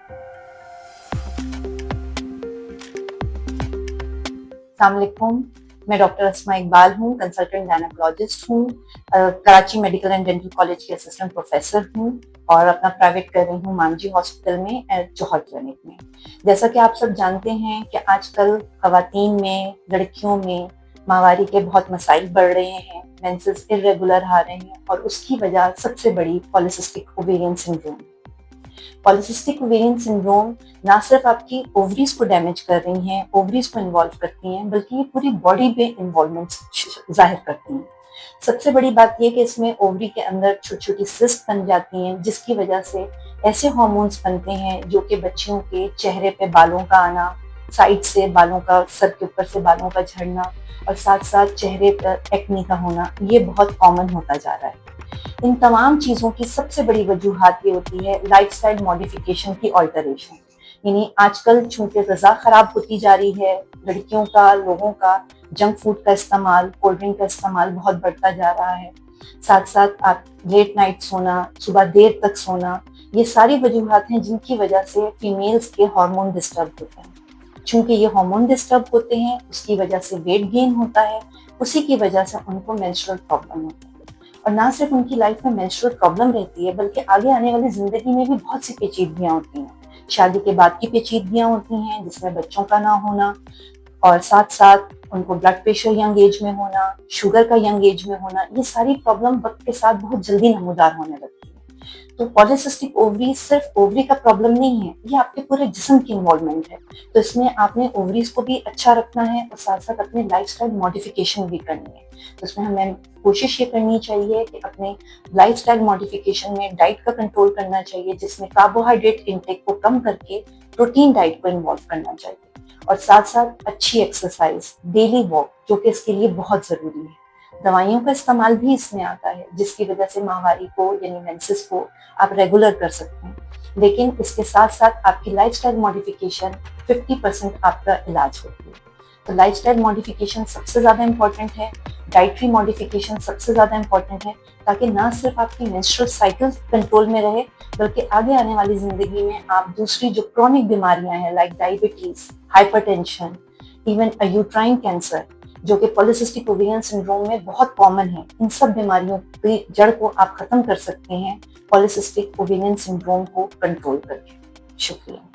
अस्सलाम वालेकुम, मैं डॉक्टर अस्मा इकबाल हूँ, कंसल्टेंट गायनेकोलॉजिस्ट हूँ, Karachi medical and dental college की असिस्टेंट प्रोफेसर हूँ और अपना प्राइवेट कर रही हूँ मांझी हॉस्पिटल में जौहर क्लिनिक में। जैसा कि आप सब जानते हैं कि आजकल खवातीन में, लड़कियों में माहवारी के बहुत मसाइल बढ़ रहे हैं, मेंसेस इर्रेगुलर आ रहे हैं और उसकी वजह सबसे बड़ी polycystic ovarian syndrome. Polycystic ovarian syndrome ना सिर्फ आपकी ओवरीज को डैमेज कर रही हैं, ओवरीज को इन्वॉल्व करती हैं, बल्कि ये पूरी बॉडी पे इन्वॉल्वमेंट जाहिर करती हैं। सबसे बड़ी बात ये कि इसमें ओवरी के अंदर छोटी छोटी सिस्ट बन जाती हैं, जिसकी वजह से ऐसे हार्मोन्स बनते हैं जो कि बच्चियों के चेहरे पे बालों का आना, साइड से बालों का, सर के ऊपर से बालों का झड़ना और साथ साथ चेहरे पर एक्नी का होना, ये बहुत कॉमन होता जा रहा है। इन तमाम चीज़ों की सबसे बड़ी वजूहात ये होती है लाइफस्टाइल मॉडिफिकेशन की ऑल्टरेशन। यानी आजकल चूंकि ग़िज़ा ख़राब होती जा रही है, लड़कियों का, लोगों का जंक फूड का इस्तेमाल, कोल्ड ड्रिंक का इस्तेमाल बहुत बढ़ता जा रहा है। साथ साथ आप लेट नाइट सोना, सुबह देर तक सोना, ये सारी वजूहात हैं जिनकी वजह से फीमेल्स के हार्मोन डिस्टर्ब होते हैं। चूंकि ये हार्मोन डिस्टर्ब होते हैं, उसकी वजह से वेट गेन होता है, उसी की वजह से उनको मेंस्ट्रुअल प्रॉब्लम होती है। और ना सिर्फ उनकी लाइफ में मेंस्ट्रुअल प्रॉब्लम रहती है, बल्कि आगे आने वाली जिंदगी में भी बहुत सी पेचीदगियां होती हैं। शादी के बाद की पेचीदगियां होती हैं जिसमें बच्चों का ना होना और साथ साथ उनको ब्लड प्रेशर यंग एज में होना, शुगर का यंग एज में होना, ये सारी प्रॉब्लम वक्त के साथ बहुत जल्दी नमूदार होने लगती है। तो पॉलिसिस्टिक ओवरी सिर्फ ओवरी का प्रॉब्लम नहीं है, ये आपके पूरे जिस्म की इन्वॉल्वमेंट है। तो इसमें आपने ओवरीज को भी अच्छा रखना है और साथ साथ अपने लाइफस्टाइल मॉडिफिकेशन भी करनी है। तो इसमें हमें कोशिश ये करनी चाहिए कि अपने लाइफस्टाइल मॉडिफिकेशन में डाइट का कंट्रोल करना चाहिए, जिसमें कार्बोहाइड्रेट इंटेक को कम करके प्रोटीन डाइट को इन्वॉल्व करना चाहिए और साथ साथ अच्छी एक्सरसाइज, डेली वॉक, जो कि इसके लिए बहुत जरूरी है। दवाइयों का इस्तेमाल भी इसमें आता है, जिसकी वजह से माहवारी को यानी मेंसेस को आप रेगुलर कर सकते हैं, लेकिन इसके साथ साथ आपकी लाइफस्टाइल मॉडिफिकेशन 50% आपका इलाज होती है। तो लाइफस्टाइल मॉडिफिकेशन सबसे ज़्यादा इम्पॉर्टेंट है, डाइटरी मॉडिफिकेशन सबसे ज़्यादा इम्पॉर्टेंट है, ताकि ना सिर्फ आपकी मेंस्ट्रुअल साइकिल कंट्रोल में रहे, बल्कि आगे आने वाली ज़िंदगी में आप दूसरी जो क्रॉनिक बीमारियां हैं like diabetes, hypertension, even uterine cancer, जो कि पॉलिसिस्टिक ओवेरियन सिंड्रोम में बहुत कॉमन है, इन सब बीमारियों की जड़ को आप ख़त्म कर सकते हैं पॉलिसिस्टिक ओवेरियन सिंड्रोम को कंट्रोल करके। शुक्रिया।